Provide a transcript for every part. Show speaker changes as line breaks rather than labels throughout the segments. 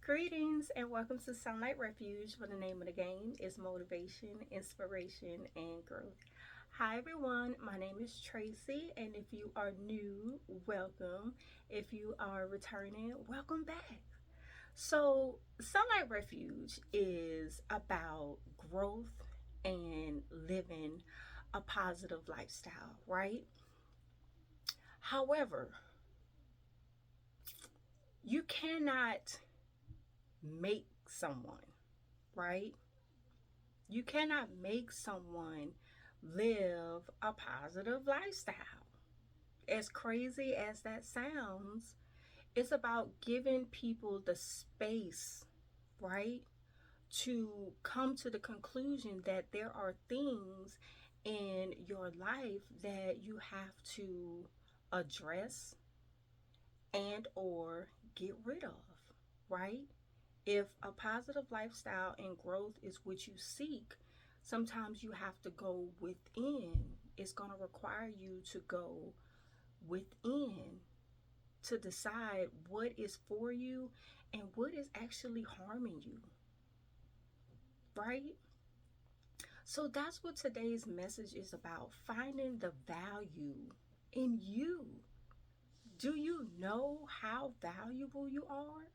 Greetings and welcome to Sunlight Refuge, where the name of the game is motivation, inspiration, and growth. Hi everyone, my name is Tracey, and if you are new, welcome. If you are returning, welcome back. So, Sunlight Refuge is about growth and living a positive lifestyle, right? However, you cannot make someone, right? You cannot make someone live a positive lifestyle. As crazy as that sounds, it's about giving people the space, right, to come to the conclusion that there are things in your life that you have to address and or get rid of, right? If a positive lifestyle and growth is what you seek, sometimes you have to go within. It's going to require you to go within to decide what is for you and what is actually harming you, right? So that's what today's message is about, finding the value in you. Do you know how valuable you are?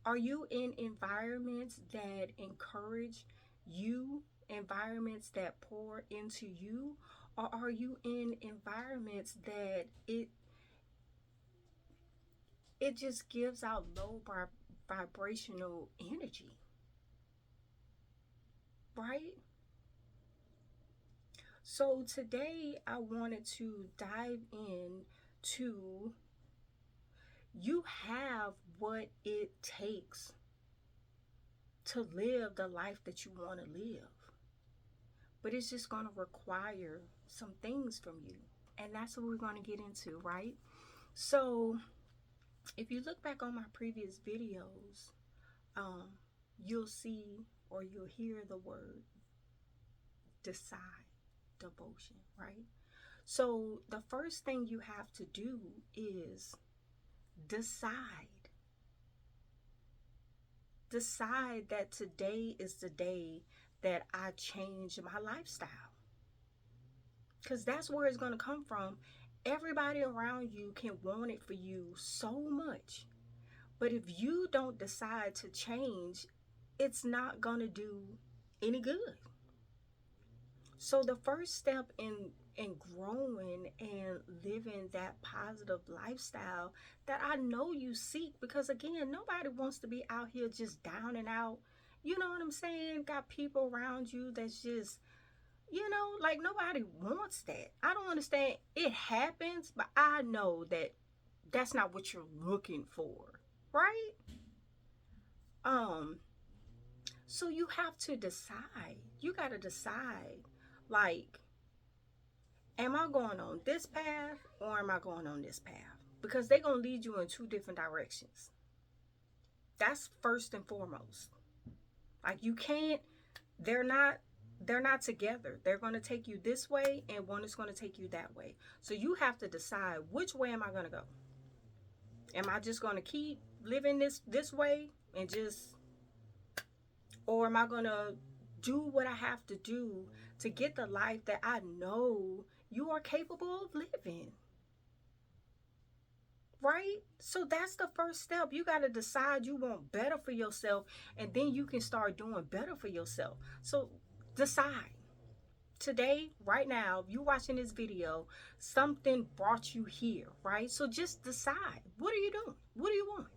Are you in environments that encourage you, environments that pour into you, or are you in environments that it just gives out low vibrational energy, right? So today I wanted to dive in to you have what it takes to live the life that you want to live. But it's just going to require some things from you. And that's what we're going to get into, right? So if you look back on my previous videos, you'll see or you'll hear the word decide, devotion, right? So the first thing you have to do is decide. Decide that today is the day that I change my lifestyle. Because that's where it's going to come from. Everybody around you can want it for you so much. But if you don't decide to change, it's not going to do any good. So the first step in growing and living that positive lifestyle that I know you seek, because again, nobody wants to be out here just down and out. You know what I'm saying? Got people around you that's just, like nobody wants that. I don't understand. It happens, but I know that that's not what you're looking for, right? Um, so you have to decide. You got to decide, like, am I going on this path or am I going on this path? Because they're going to lead you in two different directions. That's first and foremost. Like you can't, they're not together. They're going to take you this way and one is going to take you that way. So you have to decide, which way am I going to go? Am I just going to keep living this way and just, or am I going to do what I have to do to get the life that I know you are capable of living? Right? So that's the first step. You got to decide you want better for yourself, and then you can start doing better for yourself. So decide. Today, right now, if you're watching this video, something brought you here, right? So just decide. What are you doing? What do you want?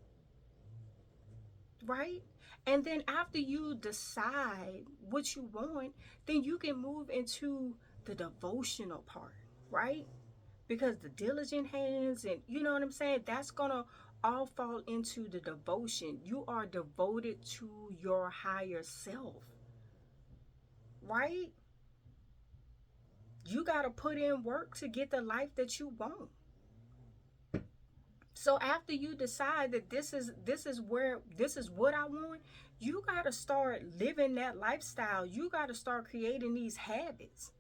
Right? And then after you decide what you want, then you can move into the devotional part, right? Because the diligent hands and you know what I'm saying, that's gonna all fall into the devotion. You are devoted to your higher self, right? You got to put in work to get the life that you want. So after you decide that this is what I want, you got to start living that lifestyle. You got to start creating these habits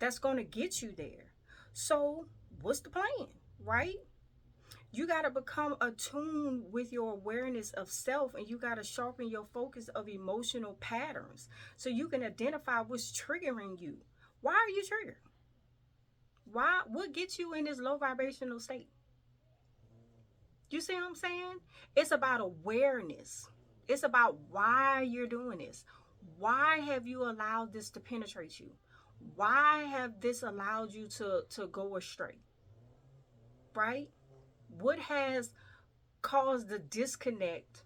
that's going to get you there. So what's the plan, right? You got to become attuned with your awareness of self, and you got to sharpen your focus of emotional patterns so you can identify what's triggering you. Why are you triggered? Why? What gets you in this low vibrational state? You see what I'm saying? It's about awareness. It's about why you're doing this. Why have you allowed this to penetrate you? Why have this allowed you to go astray? Right? What has caused the disconnect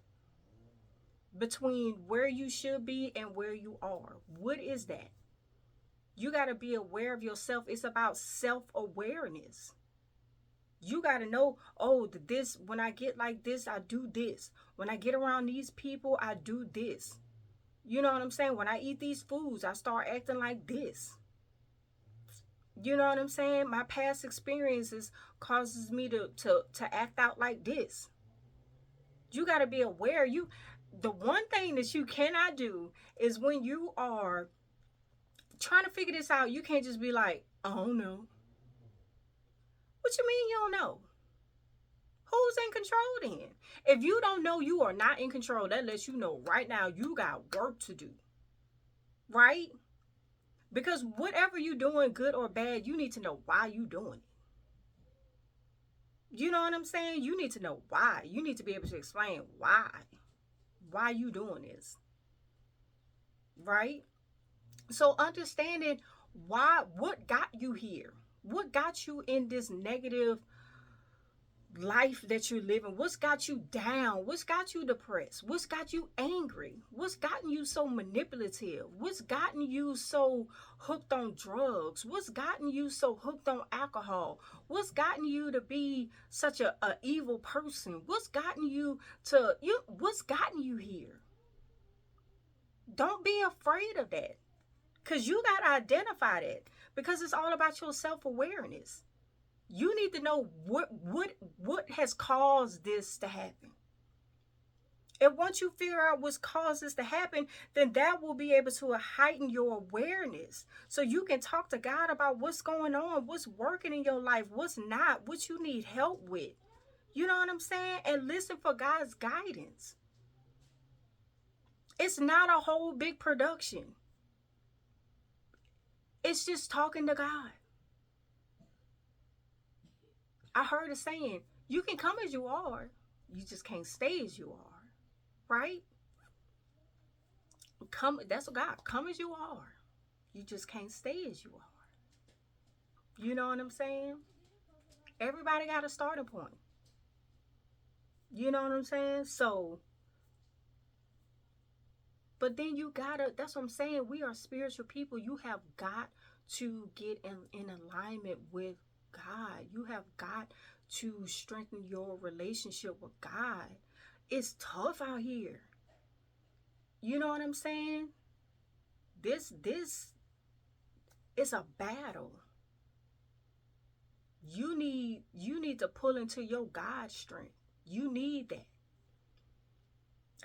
between where you should be and where you are? What is that? You got to be aware of yourself. It's about self-awareness. You got to know, oh, this, when I get like this, I do this. When I get around these people, I do this. You know what I'm saying? When I eat these foods, I start acting like this. You know what I'm saying? My past experiences causes me to act out like this. You got to be aware. The one thing that you cannot do is when you are trying to figure this out, you can't just be like, I don't know. What you mean you don't know? Who's in control then? If you don't know you are not in control, that lets you know right now you got work to do. Right? Because whatever you're doing, good or bad, you need to know why you doing it. You know what I'm saying? You need to know why. You need to be able to explain why you doing this. Right? So understanding what got you here? What got you in this negative life that you're living? What's got you down? What's got you depressed? What's got you angry? What's gotten you so manipulative? What's gotten you so hooked on drugs? What's gotten you so hooked on alcohol? What's gotten you to be such a evil person? What's gotten you what's gotten you here? Don't be afraid of that, because you got to identify that, because it's all about your self-awareness. You need to know what has caused this to happen. And once you figure out what's caused this to happen, then that will be able to heighten your awareness. So you can talk to God about what's going on, what's working in your life, what's not, what you need help with. You know what I'm saying? And listen for God's guidance. It's not a whole big production. It's just talking to God. I heard a saying, you can come as you are, you just can't stay as you are. Right? Come, that's what God, come as you are. You just can't stay as you are. You know what I'm saying? Everybody got a starting point. You know what I'm saying? So, but then you gotta, that's what I'm saying. We are spiritual people. You have got to get in alignment with God. You have got to strengthen your relationship with God. It's tough out here. You know what I'm saying? This is a battle. You need to pull into your God strength. You need that.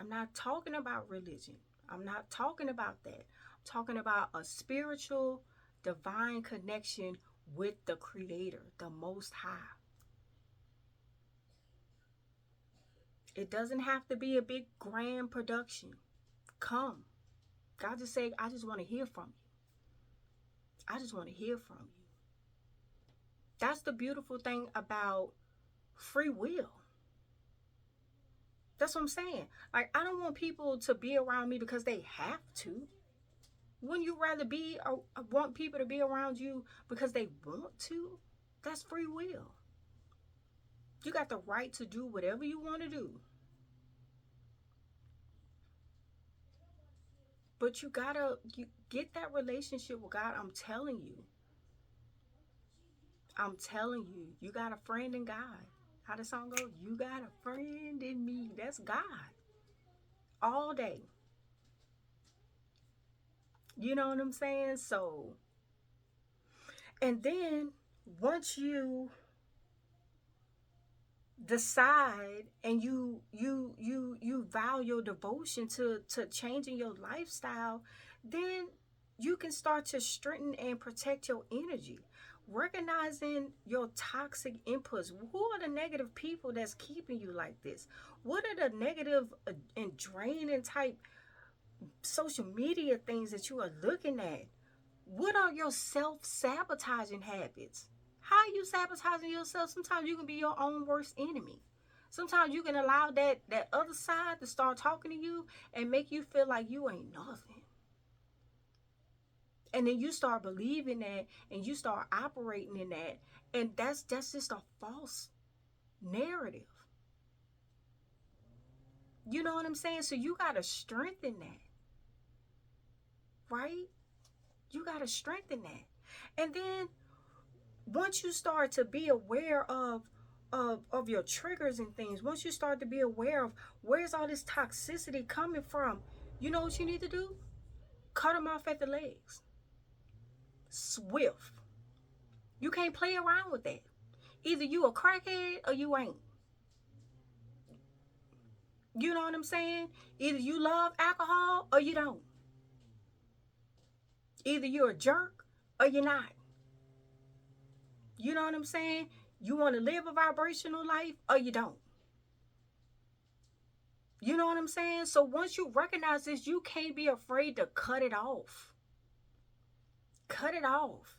I'm not talking about religion. I'm not talking about that. I'm talking about a spiritual, divine connection with the Creator, the Most High. It doesn't have to be a big grand production. Come. God just said, I just want to hear from you. I just want to hear from you. That's the beautiful thing about free will. That's what I'm saying. Like, I don't want people to be around me because they have to. Wouldn't you rather want people to be around you because they want to? That's free will. You got the right to do whatever you want to do. But you get that relationship with God. I'm telling you. You got a friend in God. How the song goes? You got a friend in me. That's God. All day. You know what I'm saying? So, and then once you decide and you vow your devotion to changing your lifestyle, then you can start to strengthen and protect your energy. Recognizing your toxic inputs. Who are the negative people that's keeping you like this? What are the negative and draining type social media things that you are looking at? What are your self-sabotaging habits? How are you sabotaging yourself? Sometimes you can be your own worst enemy. Sometimes you can allow that other side to start talking to you and make you feel like you ain't nothing. And then you start believing that and you start operating in that. And that's just a false narrative. You know what I'm saying? So you got to strengthen that, right? You got to strengthen that. And then once you start to be aware of your triggers and things, once you start to be aware of where's all this toxicity coming from, you know what you need to do? Cut them off at the legs. Swift. You can't play around with that. Either you a crackhead or you ain't. You know what I'm saying? Either you love alcohol or you don't. Either you're a jerk or you're not. You know what I'm saying? You want to live a vibrational life or you don't. You know what I'm saying? So once you recognize this, you can't be afraid to cut it off. Cut it off.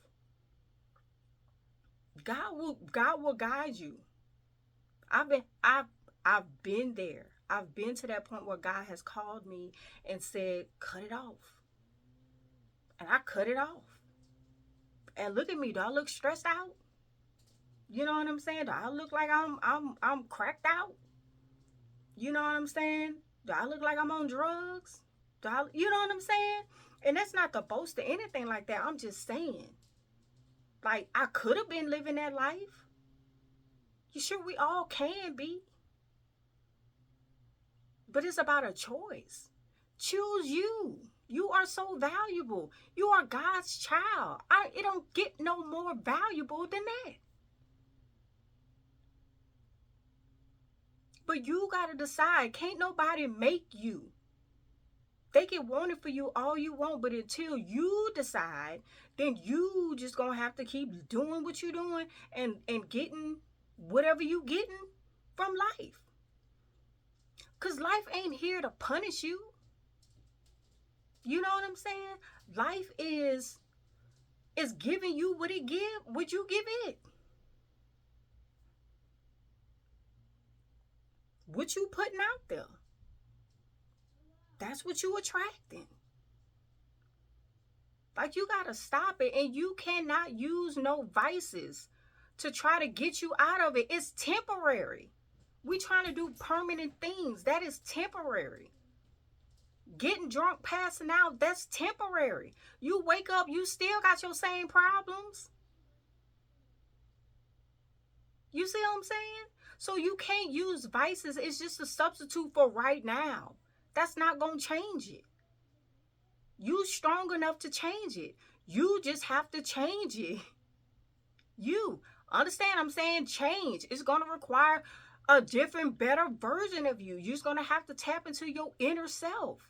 God will guide you. I've been there. I've been to that point where God has called me and said, cut it off. And I cut it off. And look at me, do I look stressed out? You know what I'm saying? Do I look like I'm cracked out? You know what I'm saying? Do I look like I'm on drugs? You know what I'm saying? And that's not to boast or anything like that. I'm just saying. Like, I could have been living that life. You sure we all can be? But it's about a choice. Choose you. You are so valuable. You are God's child. It don't get no more valuable than that. But you got to decide. Can't nobody make you. They can want it for you all you want, but until you decide, then you just gonna have to keep doing what you're doing and getting whatever you getting from life. Cause life ain't here to punish you. You know what I'm saying? Life is giving you what it give, what you give it. What you putting out there. That's what you attracting. Like, you gotta stop it, and you cannot use no vices to try to get you out of it. It's temporary. We trying to do permanent things. That is temporary. Getting drunk, passing out, that's temporary. You wake up, you still got your same problems. You see what I'm saying? So you can't use vices. It's just a substitute for right now. That's not going to change it. You strong enough to change it. You just have to change it. You understand? I'm saying change. It's going to require a different, better version of you. You're just going to have to tap into your inner self,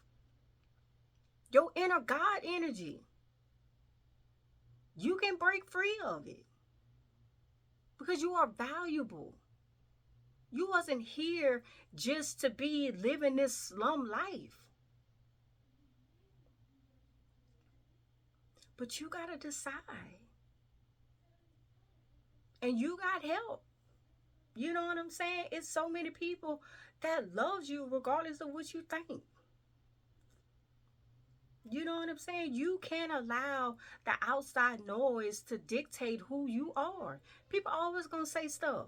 your inner God energy. You can break free of it because you are valuable. You wasn't here just to be living this slum life. But you got to decide. And you got help. You know what I'm saying? It's so many people that loves you regardless of what you think. You know what I'm saying? You can't allow the outside noise to dictate who you are. People always going to say stuff.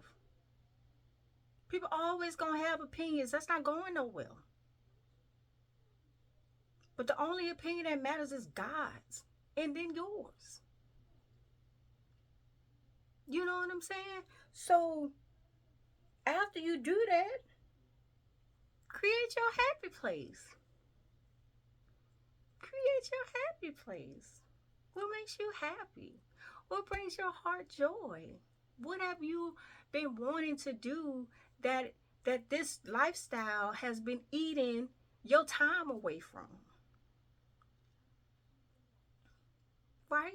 People always going to have opinions. That's not going nowhere. But the only opinion that matters is God's and then yours. You know what I'm saying? So after you do that, create your happy place. Create your happy place. What makes you happy? What brings your heart joy? What have you been wanting to do that this lifestyle has been eating your time away from? Right?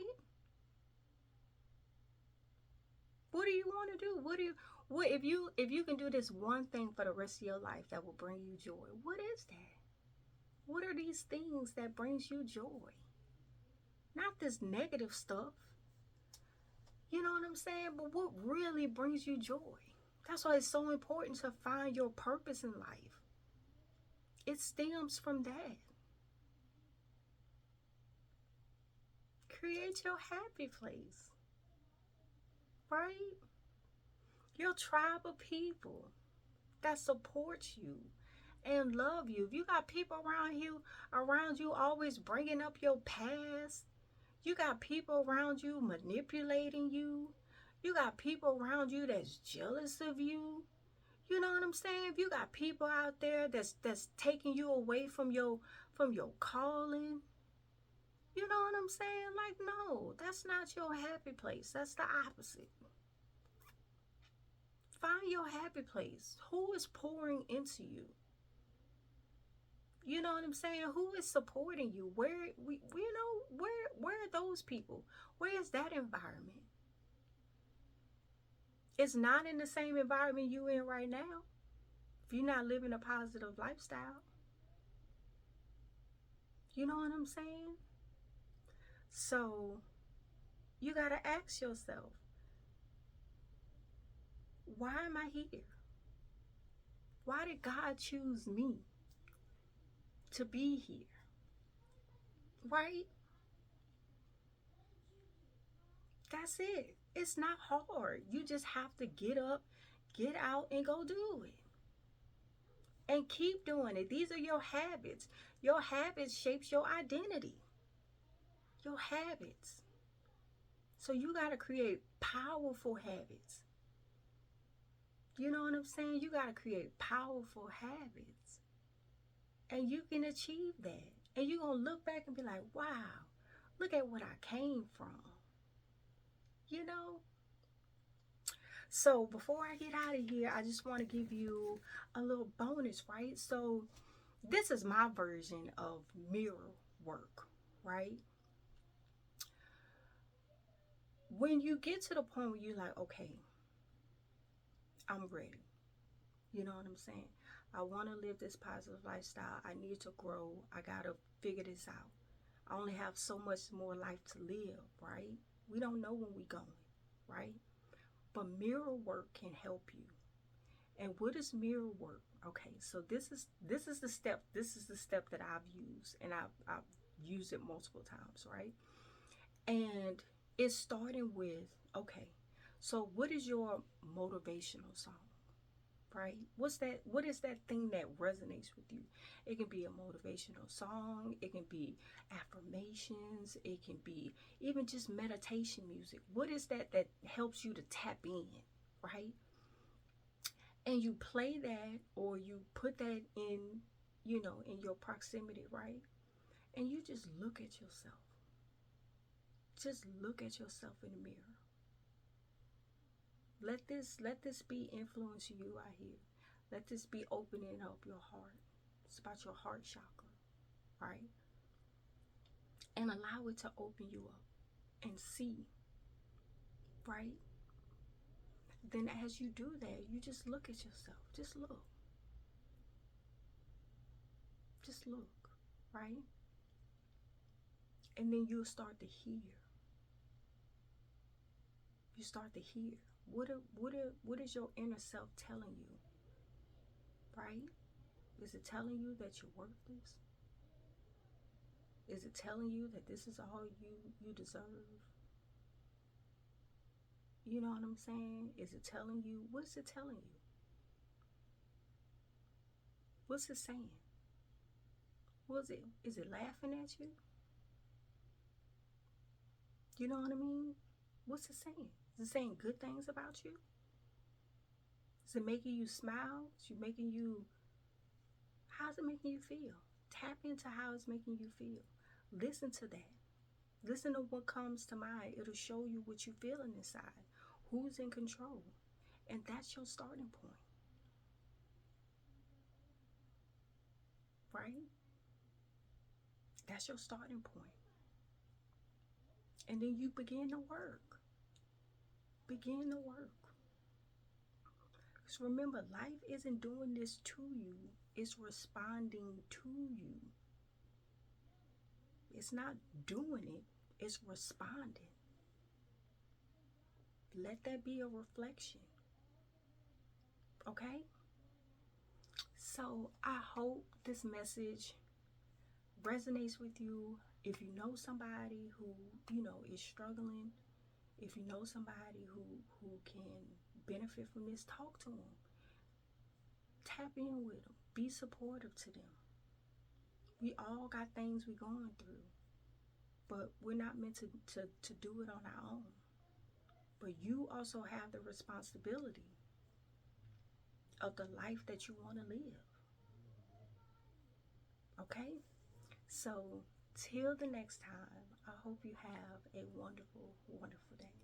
What do you want to do? What if you can do this one thing for the rest of your life that will bring you joy? What is that? What are these things that brings you joy? Not this negative stuff. You know what I'm saying? But what really brings you joy? That's why it's so important to find your purpose in life. It stems from that. Create your happy place, right? Your tribe of people that support you and love you. If you got people around you always bringing up your past, you got people around you manipulating you, you got people around you that's jealous of you. You know what I'm saying? If you got people out there that's taking you away from your calling, you know what I'm saying? Like, no, that's not your happy place. That's the opposite. Find your happy place. Who is pouring into you? You know what I'm saying? Who is supporting you? Where are those people? Where is that environment? It's not in the same environment you in right now. If you're not living a positive lifestyle, you know what I'm saying? So you gotta ask yourself, why am I here? Why did God choose me to be here? Right? That's it. It's not hard. You just have to get up, get out, and go do it. And keep doing it. These are your habits. Your habits shapes your identity. Your habits. So you got to create powerful habits. You know what I'm saying? You got to create powerful habits. And you can achieve that. And you're going to look back and be like, wow, look at what I came from. You know? So before I get out of here, I just want to give you a little bonus, right? So this is my version of mirror work, right? When you get to the point where you're like, okay, I'm ready. You know what I'm saying? I want to live this positive lifestyle. I need to grow. I got to figure this out. I only have so much more life to live, right? We don't know when we're going, right? But mirror work can help you. And what is mirror work? Okay, so this is the step. This is the step that I've used, and I've used it multiple times, right? And it's starting with, okay, so what is your motivational song? Right? What is that thing that resonates with you? It can be a motivational song, it can be affirmations, it can be even just meditation music. What is that helps you to tap in, right? And you play that, or you put that in, in your proximity, right? And you just look at yourself. Just look at yourself in the mirror. Let this be influencing you out here. Let this be opening up your heart. It's about your heart chakra, right? And allow it to open you up and see, right? Then as you do that, you just look at yourself. Just look. Just look, right? And then you'll start to hear. You start to hear. What is your inner self telling you? Right? Is it telling you that you're worthless? Is it telling you that this is all you deserve? You know what I'm saying? Is it telling you? What's it telling you? What's it saying? Is it laughing at you? You know what I mean? What's it saying? Is it saying good things about you? Is it making you smile? How's it making you feel? Tap into how it's making you feel. Listen to that. Listen to what comes to mind. It'll show you what you're feeling inside. Who's in control? And that's your starting point. Right? That's your starting point. And then you begin to work. begin the work. Because remember, life isn't doing this to you, it's responding to you. It's not doing it, it's responding. Let that be a reflection. Okay? So I hope this message resonates with you. If you know somebody who, is struggling, if you know somebody who can benefit from this, talk to them. Tap in with them. Be supportive to them. We all got things we're going through, but we're not meant to do it on our own. But you also have the responsibility of the life that you want to live. Okay? So, till the next time, I hope you have a wonderful, wonderful day.